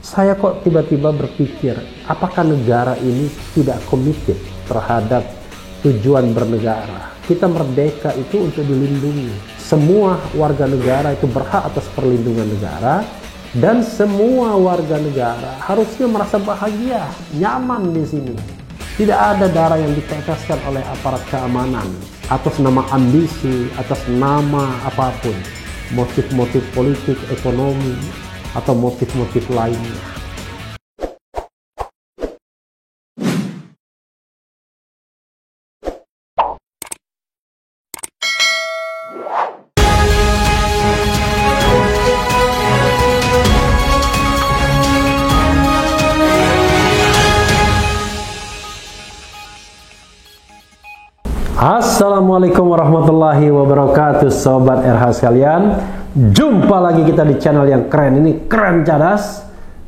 Saya kok tiba-tiba berpikir, apakah negara ini tidak committed terhadap tujuan bernegara? Kita merdeka itu untuk dilindungi. Semua warga negara itu berhak atas perlindungan negara, dan semua warga negara harusnya merasa bahagia, nyaman di sini. Tidak ada darah yang diteteskan oleh aparat keamanan atas nama ambisi, atas nama apapun, motif-motif politik, ekonomi, atau motif-motif lainnya. Assalamualaikum warahmatullahi wabarakatuh, sobat RH sekalian. Jumpa lagi kita di channel yang keren ini, Keren Cadas.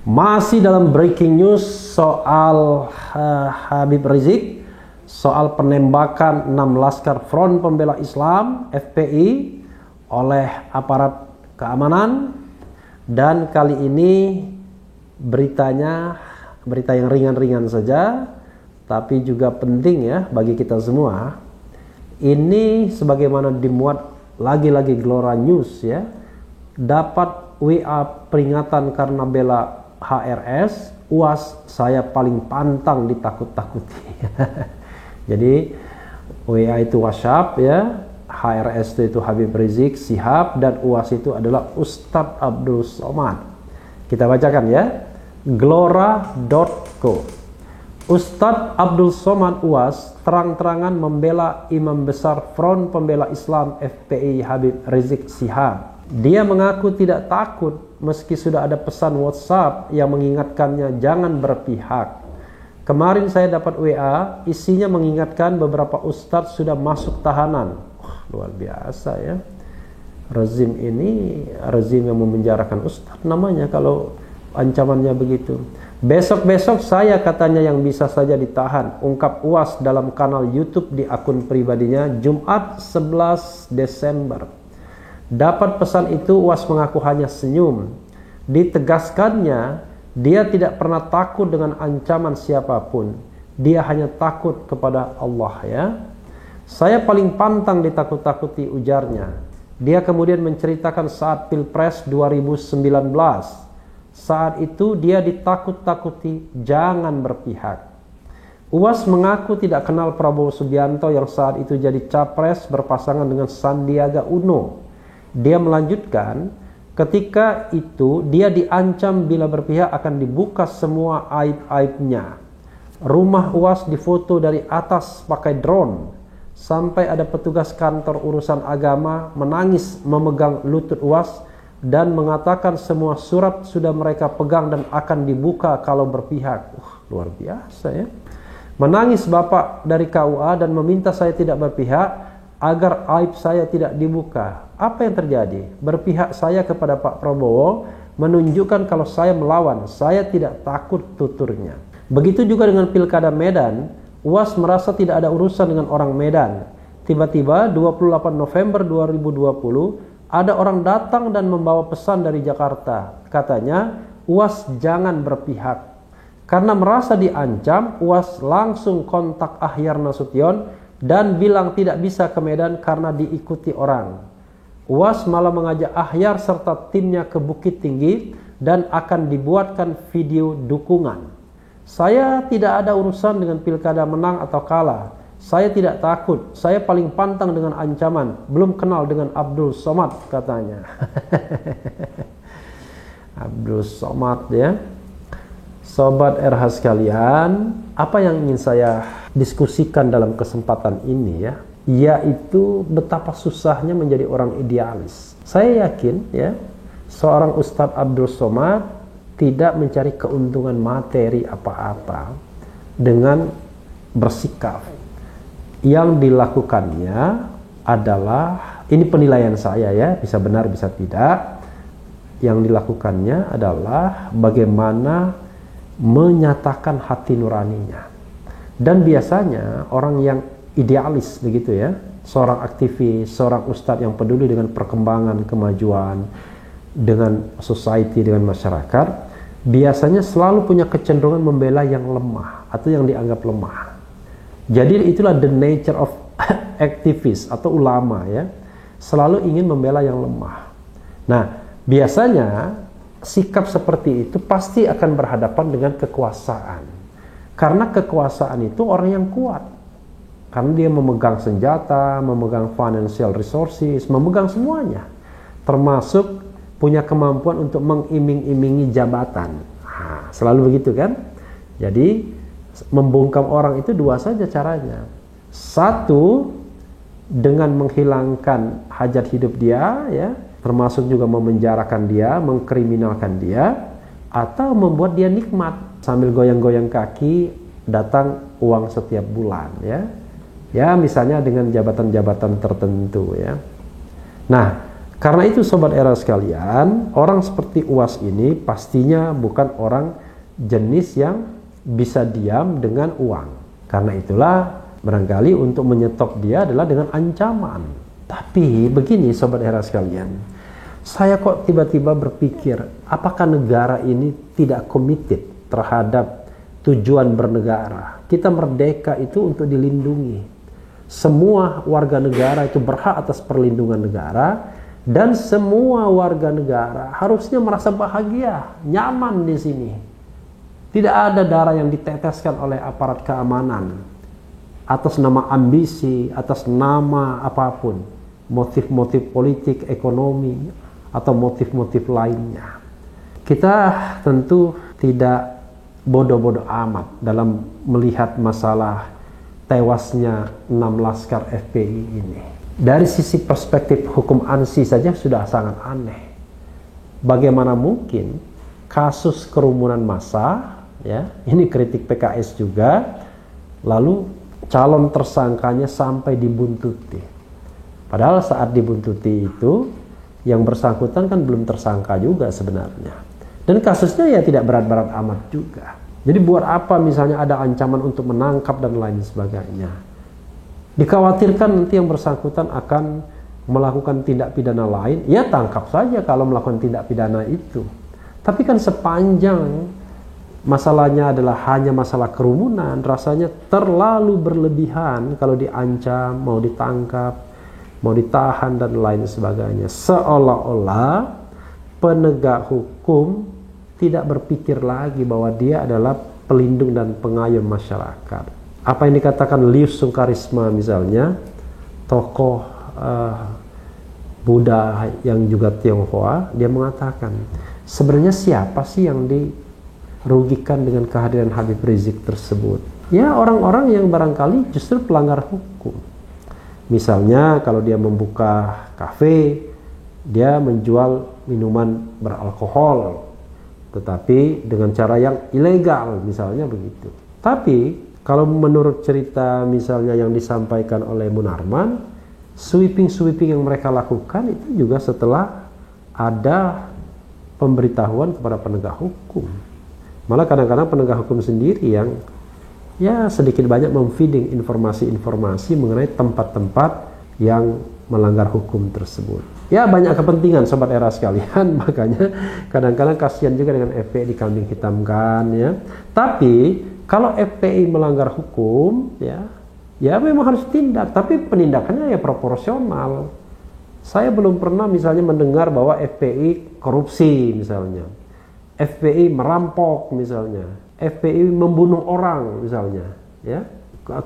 Masih dalam breaking news soal Habib Rizik, soal penembakan 6 Laskar Front Pembela Islam FPI oleh aparat keamanan. Dan kali ini beritanya berita yang ringan-ringan saja, tapi juga penting ya bagi kita semua. Ini sebagaimana dimuat lagi-lagi Glora News ya, dapat WA peringatan karena bela HRS, UAS saya paling pantang ditakut-takuti. Jadi WA itu WhatsApp ya, HRS itu Habib Rizik Syihab, dan UAS itu adalah Ustadz Abdul Somad. Kita bacakan ya, glora.co. Ustadz Abdul Somad UAS terang-terangan membela Imam Besar Front Pembela Islam FPI Habib Rizik Syihab. Dia mengaku tidak takut meski sudah ada pesan WhatsApp yang mengingatkannya jangan berpihak. Kemarin saya dapat WA, isinya mengingatkan beberapa ustadz sudah masuk tahanan. Luar biasa ya. Rezim ini rezim yang memenjarakan ustadz namanya kalau ancamannya begitu. Besok-besok saya katanya yang bisa saja ditahan, ungkap UAS dalam kanal YouTube di akun pribadinya Jumat 11 Desember. Dapat pesan itu UAS mengaku hanya senyum. Ditegaskannya, dia tidak pernah takut dengan ancaman siapapun. Dia hanya takut kepada Allah ya. Saya paling pantang ditakut-takuti, ujarnya. Dia kemudian menceritakan saat Pilpres 2019. Saat itu dia ditakut-takuti jangan berpihak. UAS mengaku tidak kenal Prabowo Subianto yang saat itu jadi capres berpasangan dengan Sandiaga Uno. Dia melanjutkan, ketika itu dia diancam bila berpihak akan dibuka semua aib-aibnya. Rumah UAS difoto dari atas pakai drone. Sampai ada petugas kantor urusan agama menangis memegang lutut UAS dan mengatakan semua surat sudah mereka pegang dan akan dibuka kalau berpihak. Luar biasa ya. Menangis bapak dari KUA dan meminta saya tidak berpihak agar aib saya tidak dibuka. Apa yang terjadi? Berpihak saya kepada Pak Prabowo menunjukkan kalau saya melawan, saya tidak takut, tuturnya. Begitu juga dengan Pilkada Medan, UAS merasa tidak ada urusan dengan orang Medan. Tiba-tiba 28 November 2020 ada orang datang dan membawa pesan dari Jakarta. Katanya, UAS jangan berpihak. Karena merasa diancam, UAS langsung kontak Ahyar Nasution dan bilang tidak bisa ke Medan karena diikuti orang. UAS malah mengajak Ahyar serta timnya ke Bukit Tinggi dan akan dibuatkan video dukungan. Saya tidak ada urusan dengan pilkada menang atau kalah. Saya tidak takut, saya paling pantang dengan ancaman, belum kenal dengan Abdul Somad katanya. Abdul Somad ya. Sobat RH sekalian, apa yang ingin saya diskusikan dalam kesempatan ini ya, yaitu betapa susahnya menjadi orang idealis. Saya yakin ya, seorang Ustadz Abdul Somad tidak mencari keuntungan materi apa-apa dengan bersikap. Yang dilakukannya adalah, ini penilaian saya ya, bisa benar bisa tidak. Yang dilakukannya adalah bagaimana menyatakan hati nuraninya. Dan biasanya orang yang idealis begitu ya, seorang aktivis, seorang ustadz yang peduli dengan perkembangan, kemajuan, dengan society, dengan masyarakat, biasanya selalu punya kecenderungan membela yang lemah atau yang dianggap lemah. Jadi itulah the nature of aktivis atau ulama ya, selalu ingin membela yang lemah. Nah, biasanya sikap seperti itu pasti akan berhadapan dengan kekuasaan. Karena kekuasaan itu orang yang kuat. Karena dia memegang senjata, memegang financial resources, memegang semuanya. Termasuk punya kemampuan untuk mengiming-imingi jabatan. Nah, selalu begitu kan? Jadi membungkam orang itu dua saja caranya. Satu, dengan menghilangkan hajat hidup dia ya, termasuk juga memenjarakan dia, mengkriminalkan dia, atau membuat dia nikmat sambil goyang-goyang kaki datang uang setiap bulan ya. Ya, misalnya dengan jabatan-jabatan tertentu ya. Nah, karena itu Sobat Era sekalian, orang seperti Uwas ini pastinya bukan orang jenis yang bisa diam dengan uang. Karena itulah barangkali untuk menyetop dia adalah dengan ancaman. Tapi begini Sobat Era sekalian, saya kok tiba-tiba berpikir, apakah negara ini tidak committed terhadap tujuan bernegara? Kita merdeka itu untuk dilindungi. Semua warga negara itu berhak atas perlindungan negara, dan semua warga negara harusnya merasa bahagia, nyaman di sini. Tidak ada darah yang diteteskan oleh aparat keamanan atas nama ambisi, atas nama apapun, motif-motif politik, ekonomi, atau motif-motif lainnya. Kita tentu tidak bodoh-bodoh amat dalam melihat masalah tewasnya 6 laskar FPI ini. Dari sisi perspektif hukum ANSI saja sudah sangat aneh. Bagaimana mungkin kasus kerumunan massa, ya, ini kritik PKS juga, lalu calon tersangkanya sampai dibuntuti. Padahal saat dibuntuti itu, yang bersangkutan kan belum tersangka juga sebenarnya. Dan kasusnya ya tidak berat-berat amat juga. Jadi buat apa misalnya ada ancaman untuk menangkap dan lain sebagainya. Dikhawatirkan nanti yang bersangkutan akan melakukan tindak pidana lain, ya tangkap saja kalau melakukan tindak pidana itu. Tapi kan sepanjang masalahnya adalah hanya masalah kerumunan, rasanya terlalu berlebihan kalau diancam, mau ditangkap, mau ditahan dan lain sebagainya. Seolah-olah penegak hukum tidak berpikir lagi bahwa dia adalah pelindung dan pengayom masyarakat. Apa yang dikatakan Lius Sungkarisma misalnya, tokoh Buddha yang juga Tionghoa, dia mengatakan, sebenarnya siapa sih yang dirugikan dengan kehadiran Habib Rizik tersebut? Ya orang-orang yang barangkali justru pelanggar hukum. Misalnya kalau dia membuka kafe, dia menjual minuman beralkohol, tetapi dengan cara yang ilegal misalnya begitu. Tapi kalau menurut cerita misalnya yang disampaikan oleh Munarman, sweeping yang mereka lakukan itu juga setelah ada pemberitahuan kepada penegak hukum. Malah kadang-kadang penegak hukum sendiri yang ya sedikit banyak memfeeding informasi-informasi mengenai tempat-tempat yang melanggar hukum tersebut. Ya banyak kepentingan Sobat Era sekalian, makanya kadang-kadang kasihan juga dengan FPI dikambing hitamkan ya. Tapi kalau FPI melanggar hukum ya memang harus tindak, tapi penindakannya ya proporsional. Saya belum pernah misalnya mendengar bahwa FPI korupsi misalnya, FPI merampok misalnya, FPI membunuh orang misalnya ya.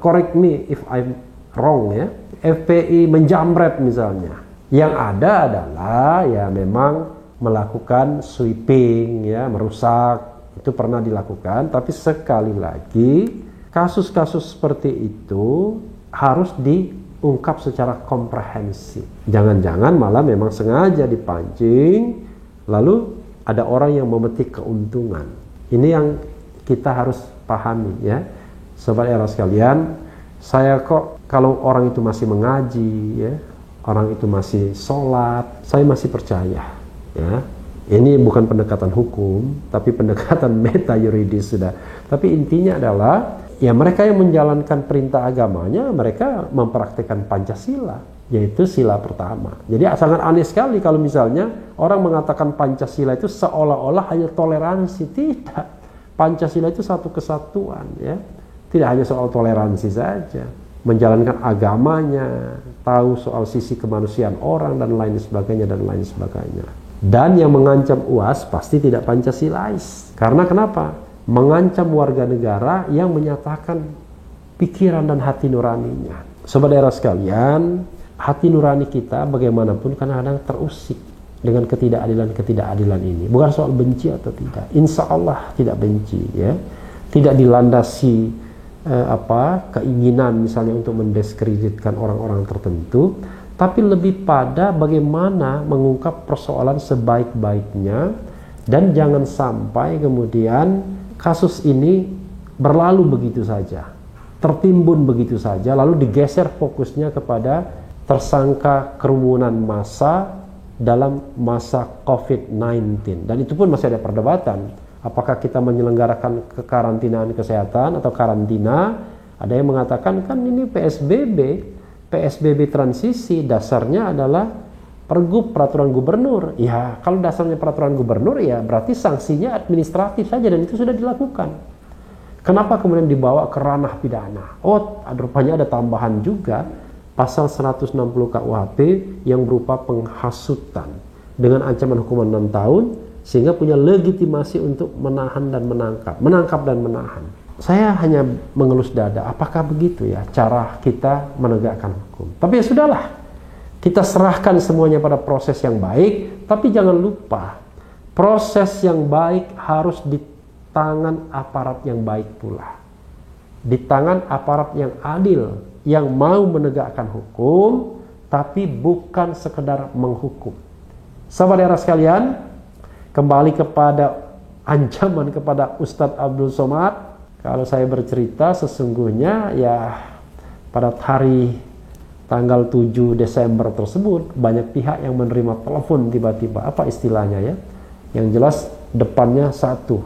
Correct me if I'm wrong ya. FPI menjamret misalnya. Yang ada adalah ya memang melakukan sweeping ya, merusak, itu pernah dilakukan. Tapi sekali lagi kasus-kasus seperti itu harus diungkap secara komprehensif. Jangan-jangan malah memang sengaja dipancing, lalu ada orang yang memetik keuntungan. Ini yang kita harus pahami ya, Sobat Era sekalian. Saya kok kalau orang itu masih mengaji ya, orang itu masih sholat, saya masih percaya ya. Ini bukan pendekatan hukum, tapi pendekatan meta yuridis sudah. Tapi intinya adalah ya mereka yang menjalankan perintah agamanya, mereka mempraktikkan Pancasila. yaitu sila pertama. Jadi sangat aneh sekali kalau misalnya orang mengatakan Pancasila itu seolah-olah hanya toleransi. Tidak. Pancasila itu satu kesatuan, ya. Tidak hanya soal toleransi saja, menjalankan agamanya, tahu soal sisi kemanusiaan orang dan lain sebagainya dan lain sebagainya. Dan yang mengancam UAS pasti tidak Pancasilais. Karena kenapa? Mengancam warga negara yang menyatakan pikiran dan hati nuraninya. Sobat daerah sekalian, hati nurani kita bagaimanapun kadang-kadang terusik dengan ketidakadilan ini. Bukan soal benci atau tidak. Insya Allah tidak benci, ya. Tidak dilandasi keinginan misalnya untuk mendiskreditkan orang-orang tertentu, tapi lebih pada bagaimana mengungkap persoalan sebaik-baiknya, dan jangan sampai kemudian kasus ini berlalu begitu saja, tertimbun begitu saja, lalu digeser fokusnya kepada tersangka kerumunan massa dalam masa COVID-19. Dan itu pun masih ada perdebatan. Apakah kita menyelenggarakan kekarantinaan kesehatan atau karantina? Ada yang mengatakan kan ini PSBB transisi, dasarnya adalah pergub, peraturan gubernur. Ya, kalau dasarnya peraturan gubernur, ya berarti sanksinya administratif saja, dan itu sudah dilakukan. Kenapa kemudian dibawa ke ranah pidana? Oh, rupanya ada tambahan juga, pasal 160 KUHP yang berupa penghasutan dengan ancaman hukuman 6 tahun, sehingga punya legitimasi untuk menahan dan menangkap dan menahan. Saya hanya mengelus dada, apakah begitu ya cara kita menegakkan hukum? Tapi ya sudahlah, kita serahkan semuanya pada proses yang baik, tapi jangan lupa, proses yang baik harus di tangan aparat yang baik pula. Di tangan aparat yang adil, yang mau menegakkan hukum, tapi bukan sekedar menghukum. Sahabat daerah sekalian, kembali kepada ancaman kepada Ustadz Abdul Somad. Kalau saya bercerita, sesungguhnya ya pada hari tanggal 7 Desember tersebut banyak pihak yang menerima telepon tiba-tiba. Apa istilahnya ya? Yang jelas depannya satu.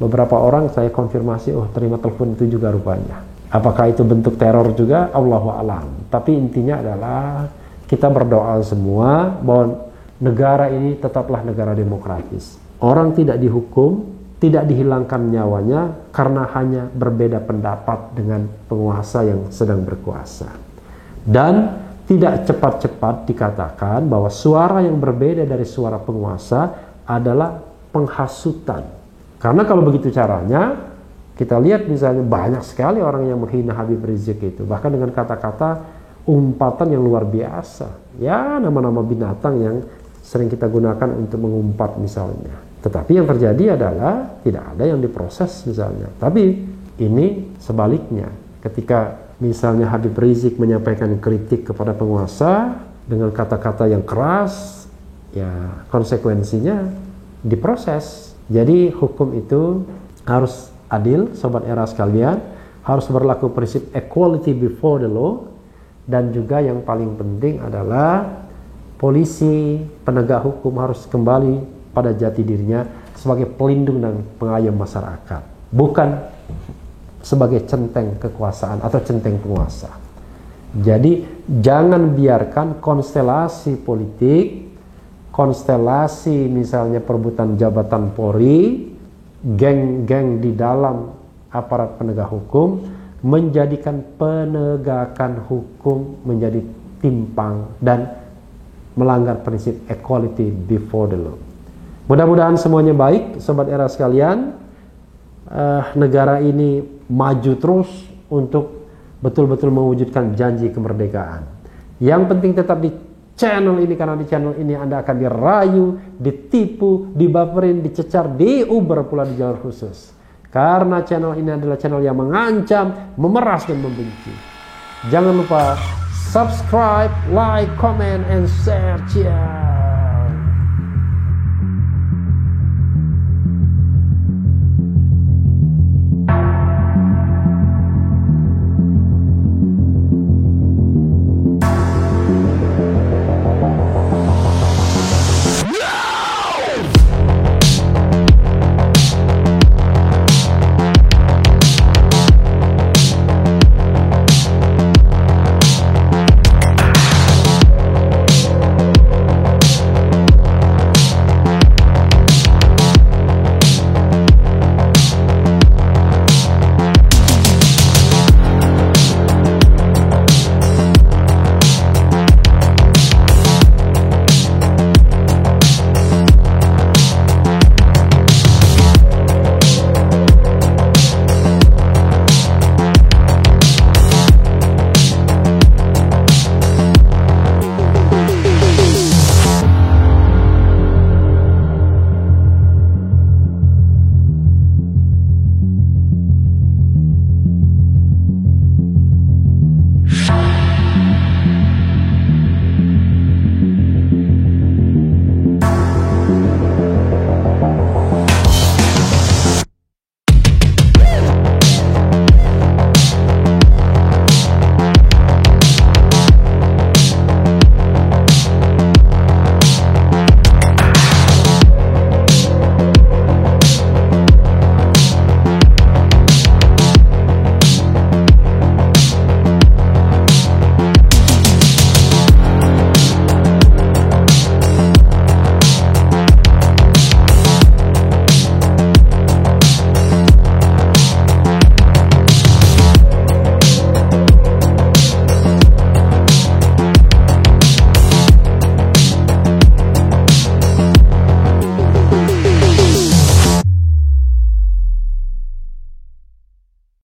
Beberapa orang saya konfirmasi, oh terima telepon itu juga rupanya. Apakah itu bentuk teror juga? Allahu a'lam. Tapi intinya adalah kita berdoa semua bahwa negara ini tetaplah negara demokratis. Orang tidak dihukum, tidak dihilangkan nyawanya karena hanya berbeda pendapat dengan penguasa yang sedang berkuasa. Dan tidak cepat-cepat dikatakan bahwa suara yang berbeda dari suara penguasa adalah penghasutan. Karena kalau begitu caranya, kita lihat misalnya banyak sekali orang yang menghina Habib Rizik itu, bahkan dengan kata-kata umpatan yang luar biasa. Ya, nama-nama binatang yang sering kita gunakan untuk mengumpat misalnya. Tetapi yang terjadi adalah tidak ada yang diproses misalnya. Tapi ini sebaliknya. Ketika misalnya Habib Rizik menyampaikan kritik kepada penguasa dengan kata-kata yang keras, ya konsekuensinya diproses. Jadi hukum itu harus adil, sobat era sekalian, harus berlaku prinsip equality before the law, dan juga yang paling penting adalah polisi, penegak hukum harus kembali pada jati dirinya sebagai pelindung dan pengayom masyarakat, bukan sebagai centeng kekuasaan atau centeng penguasa. Jadi jangan biarkan konstelasi politik, konstelasi misalnya perebutan jabatan Polri, geng-geng di dalam aparat penegak hukum menjadikan penegakan hukum menjadi timpang dan melanggar prinsip equality before the law. Mudah-mudahan semuanya baik, sobat era sekalian. Negara ini maju terus untuk betul-betul mewujudkan janji kemerdekaan. Yang penting tetap di channel ini, karena di channel ini Anda akan dirayu, ditipu, dibaperin, dicecar, diuber pula di jalur khusus. Karena channel ini adalah channel yang mengancam, memeras dan membenci. Jangan lupa subscribe, like, comment, and share. Cheers.